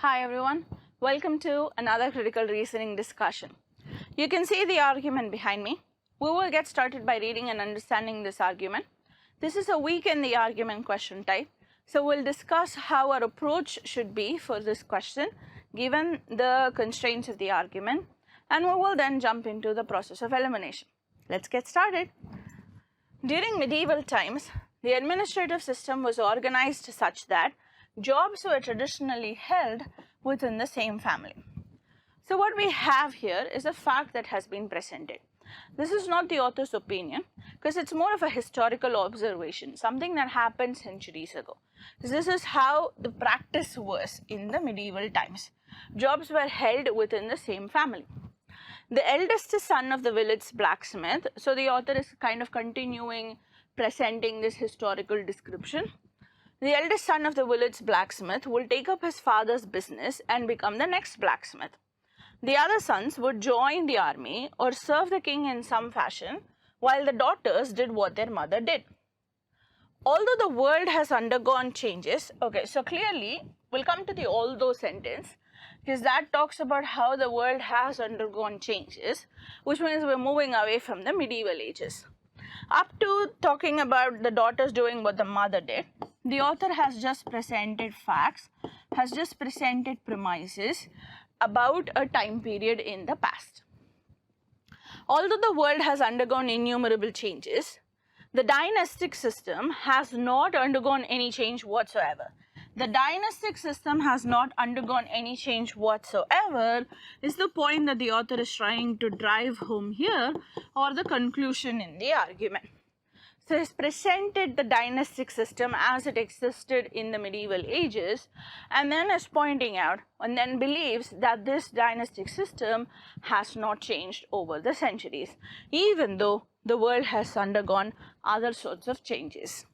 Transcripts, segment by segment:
Hi everyone, welcome to another critical reasoning discussion. You can see the argument behind me. We will get started by reading and understanding this argument. This is a weaken the argument question type. So we'll discuss how our approach should be for this question given the constraints of the argument, and we will then jump into the process of elimination. Let's get started. During medieval times, the administrative system was organized such that jobs were traditionally held within the same family. So what we have here is a fact that has been presented. This is not the author's opinion because it's more of a historical observation, something that happened centuries ago. This is how the practice was in the medieval times. Jobs were held within the same family. The eldest son of the village blacksmith, so the author is kind of continuing presenting this historical description. The eldest son of the village blacksmith will take up his father's business and become the next blacksmith. The other sons would join the army or serve the king in some fashion, while the daughters did what their mother did. Although the world has undergone changes, okay, so clearly we'll come to the although sentence because that talks about how the world has undergone changes, which means we're moving away from the medieval ages. Up to talking about the daughters doing what the mother did, the author has just presented facts, has just presented premises about a time period in the past. Although the world has undergone innumerable changes, the dynastic system has not undergone any change whatsoever. The dynastic system has not undergone any change whatsoever is the point that the author is trying to drive home here, or the conclusion in the argument. So he's presented the dynastic system as it existed in the medieval ages, and then is pointing out and then believes that this dynastic system has not changed over the centuries, even though the world has undergone other sorts of changes.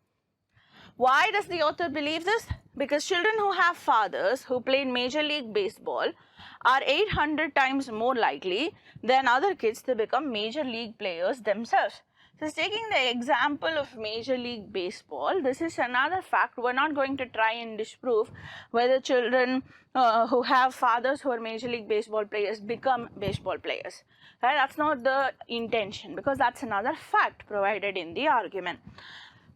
Why does the author believe this? Because children who have fathers who played Major League Baseball are 800 times more likely than other kids to become Major League players themselves. So taking the example of Major League Baseball, this is another fact. We're not going to try and disprove whether children who have fathers who are Major League Baseball players become baseball players. Right? That's not the intention, because that's another fact provided in the argument.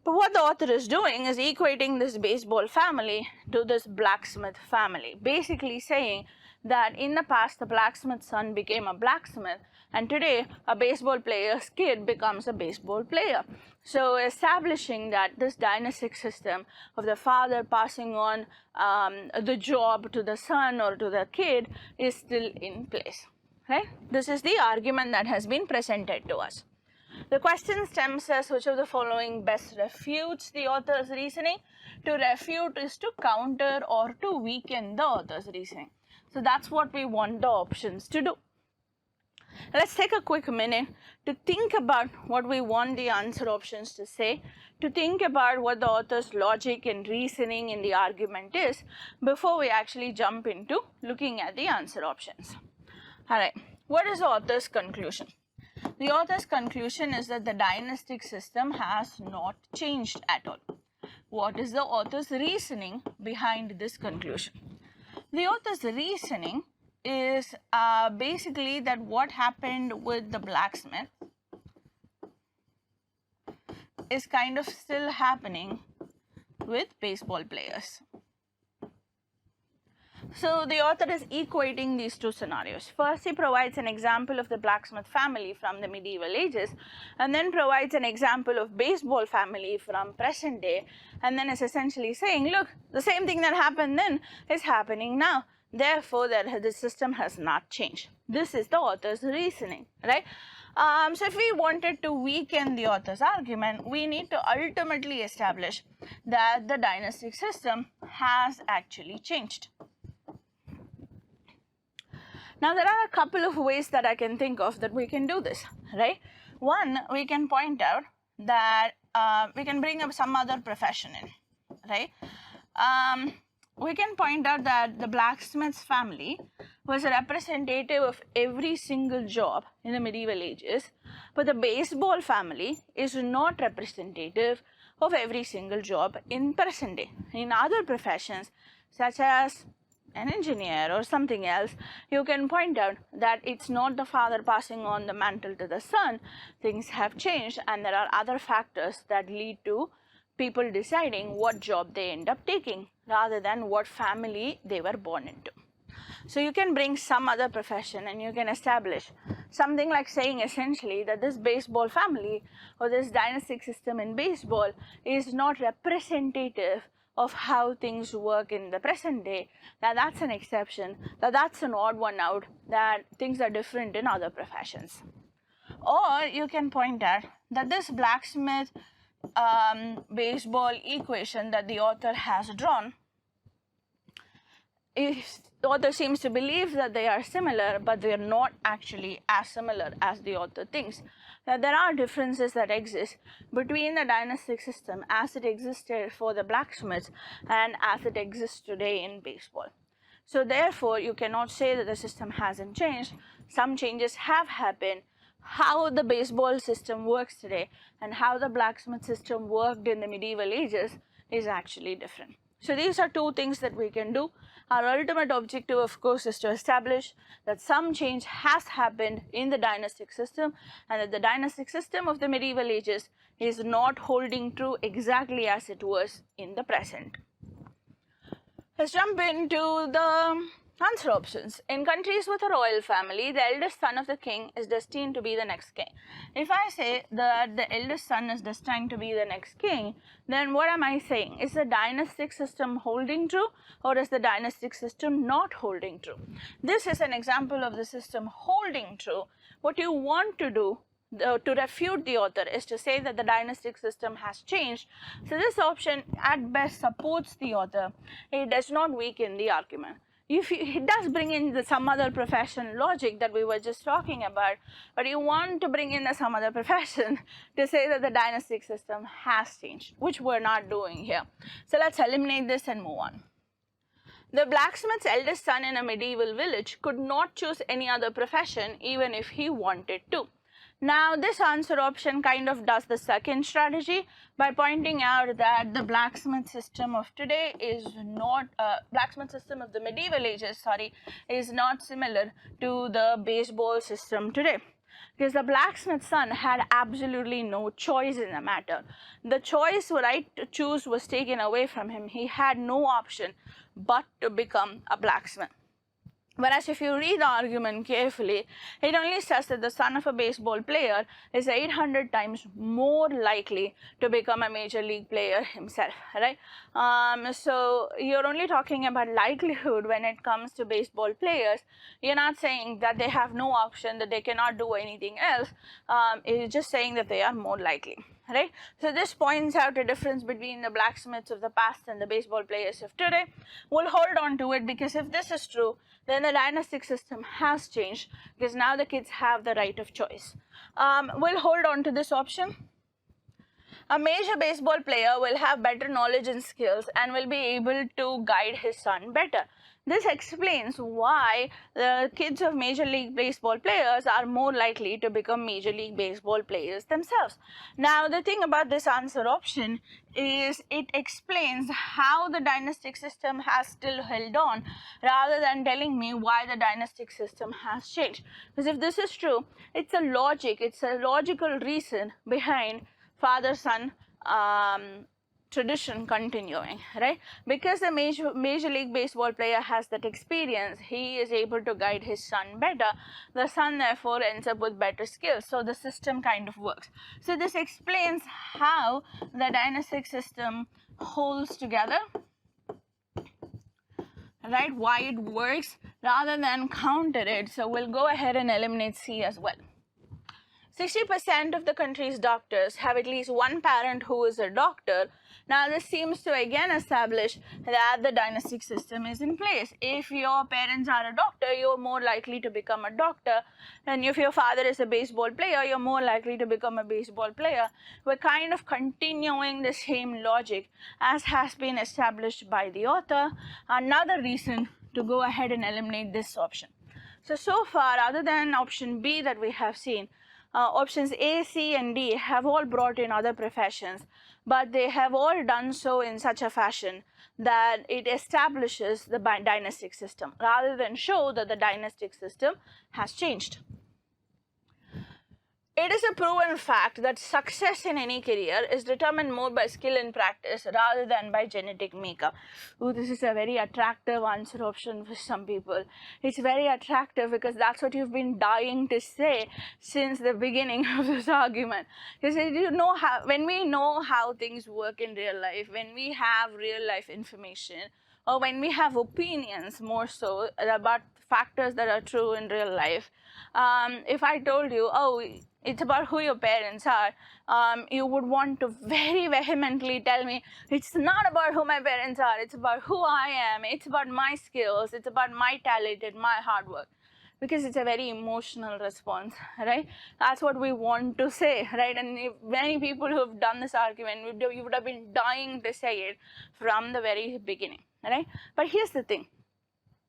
But what the author is doing is equating this baseball family to this blacksmith family, basically saying that in the past the blacksmith's son became a blacksmith, and today a baseball player's kid becomes a baseball player. So establishing that this dynastic system of the father passing on the job to the son or to the kid is still in place. Right? This is the argument that has been presented to us. The question stems as which of the following best refutes the author's reasoning. To refute is to counter or to weaken the author's reasoning. So that's what we want the options to do. Let's take a quick minute to think about what we want the answer options to say, to think about what the author's logic and reasoning in the argument is before we actually jump into looking at the answer options. Alright, what is the author's conclusion? The author's conclusion is that the dynastic system has not changed at all. What is the author's reasoning behind this conclusion? The author's reasoning is basically that what happened with the blacksmith is kind of still happening with baseball players. So the author is equating these two scenarios. First, he provides an example of the blacksmith family from the medieval ages, and then provides an example of baseball family from present day, and then is essentially saying, look, the same thing that happened then is happening now. Therefore, the system has not changed. This is the author's reasoning, right? So if we wanted to weaken the author's argument, we need to ultimately establish that the dynastic system has actually changed. Now, there are a couple of ways that I can think of that we can do this, right? One, we can point out that we can bring up some other profession in, right? We can point out that the blacksmith's family was a representative of every single job in the medieval ages, but the baseball family is not representative of every single job in present day. In other professions, such as an engineer or something else, you can point out that it's not the father passing on the mantle to the son. Things have changed, and there are other factors that lead to people deciding what job they end up taking rather than what family they were born into. So you can bring some other profession and you can establish something like saying essentially that this baseball family or this dynastic system in baseball is not representative of how things work in the present day. Now that's an exception, that's an odd one out, that things are different in other professions. Or you can point out that this blacksmith baseball equation that the author has drawn, if the author seems to believe that they are similar, but they are not actually as similar as the author thinks. That there are differences that exist between the dynastic system as it existed for the blacksmiths and as it exists today in baseball. So therefore, you cannot say that the system hasn't changed. Some changes have happened. How the baseball system works today and how the blacksmith system worked in the medieval ages is actually different. So these are two things that we can do. Our ultimate objective, of course, is to establish that some change has happened in the dynastic system and that the dynastic system of the medieval ages is not holding true exactly as it was in the present. Let's jump into the answer options. In countries with a royal family, the eldest son of the king is destined to be the next king. If I say that the eldest son is destined to be the next king, then what am I saying? Is the dynastic system holding true or is the dynastic system not holding true? This is an example of the system holding true. What you want to do to refute the author is to say that the dynastic system has changed. So this option at best supports the author. It does not weaken the argument. It does bring in some other profession logic that we were just talking about, but you want to bring in some other profession to say that the dynastic system has changed, which we're not doing here. So let's eliminate this and move on. The blacksmith's eldest son in a medieval village could not choose any other profession even if he wanted to. Now, this answer option kind of does the second strategy by pointing out that the blacksmith system of today is not, blacksmith system of the medieval ages, is not similar to the baseball system today. Because the blacksmith's son had absolutely no choice in the matter. The choice, right to choose, was taken away from him. He had no option but to become a blacksmith. Whereas if you read the argument carefully, it only says that the son of a baseball player is 800 times more likely to become a major league player himself, right? So you're only talking about likelihood when it comes to baseball players. You're not saying that they have no option, that they cannot do anything else. It's just saying that they are more likely. Right? So this points out a difference between the blacksmiths of the past and the baseball players of today. We'll hold on to it because if this is true, then the dynastic system has changed because now the kids have the right of choice. We'll hold on to this option. A major baseball player will have better knowledge and skills and will be able to guide his son better. This explains why the kids of Major League Baseball players are more likely to become Major League Baseball players themselves. Now, the thing about this answer option is it explains how the dynastic system has still held on rather than telling me why the dynastic system has changed. Because if this is true, it's a logical reason behind father-son tradition continuing, right? Because the Major League Baseball player has that experience, he is able to guide his son better. The son therefore ends up with better skills. So the system kind of works. So this explains how the dynastic system holds together, right? Why it works rather than counter it. So we'll go ahead and eliminate C as well. 60% of the country's doctors have at least one parent who is a doctor. Now, this seems to again establish that the dynastic system is in place. If your parents are a doctor, you're more likely to become a doctor. And if your father is a baseball player, you're more likely to become a baseball player. We're kind of continuing the same logic as has been established by the author. Another reason to go ahead and eliminate this option. So far, other than option B that we have seen, options A, C, and D have all brought in other professions, but they have all done so in such a fashion that it establishes the dynastic system rather than show that the dynastic system has changed. It is a proven fact that success in any career is determined more by skill and practice rather than by genetic makeup. Ooh, this is a very attractive answer option for some people. It's very attractive because that's what you've been dying to say since the beginning of this argument. Because you know how, when we know how things work in real life, when we have real life information, or when we have opinions more so about factors that are true in real life, if I told you, oh, it's about who your parents are, you would want to very vehemently tell me, it's not about who my parents are, it's about who I am, it's about my skills, it's about my talent and my hard work. Because it's a very emotional response, right? That's what we want to say, right? And if many people who have done this argument, you would have been dying to say it from the very beginning, right? But here's the thing.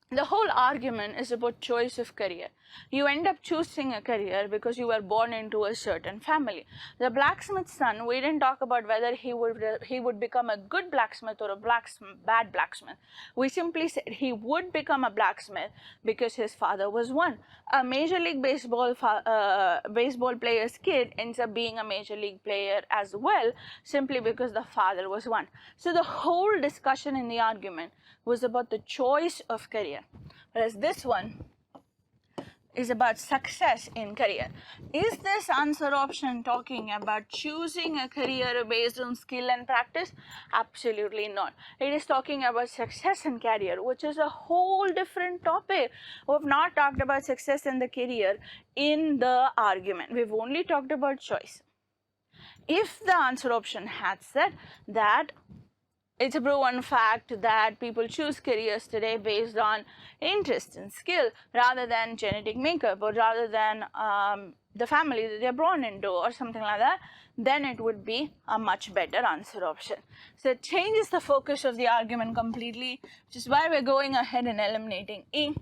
The whole argument is about choice of career. You end up choosing a career because you were born into a certain family. The blacksmith's son, we didn't talk about whether he would become a good blacksmith or a bad blacksmith. We simply said he would become a blacksmith because his father was one. A Major League Baseball player's kid ends up being a Major League player as well, simply because the father was one. So the whole discussion in the argument was about the choice of career, whereas this one is about success in career. Is this answer option talking about choosing a career based on skill and practice? Absolutely not. It is talking about success in career, which is a whole different topic. We've not talked about success in the career in the argument. We've only talked about choice. If the answer option had said that it's a proven fact that people choose careers today based on interest and skill rather than genetic makeup or rather than the family that they're born into or something like that, then it would be a much better answer option. So it changes the focus of the argument completely, which is why we're going ahead and eliminating E.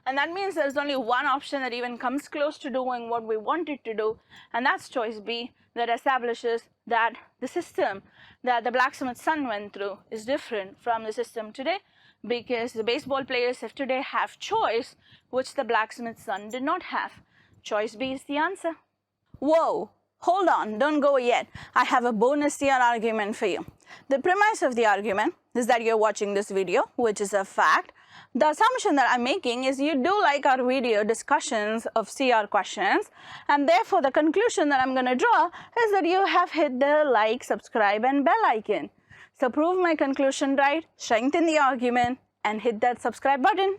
And that means there's only one option that even comes close to doing what we want it to do, and that's choice B, that establishes that the system that the blacksmith's son went through is different from the system today because the baseball players of today have choice, which the blacksmith's son did not have. Choice B is the answer. Whoa, hold on, don't go yet. I have a bonus CR argument for you. The premise of the argument is that you're watching this video, which is a fact. The assumption that I'm making is you do like our video discussions of CR questions, and therefore the conclusion that I'm going to draw is that you have hit the like, subscribe and bell icon. So prove my conclusion right, strengthen the argument and hit that subscribe button.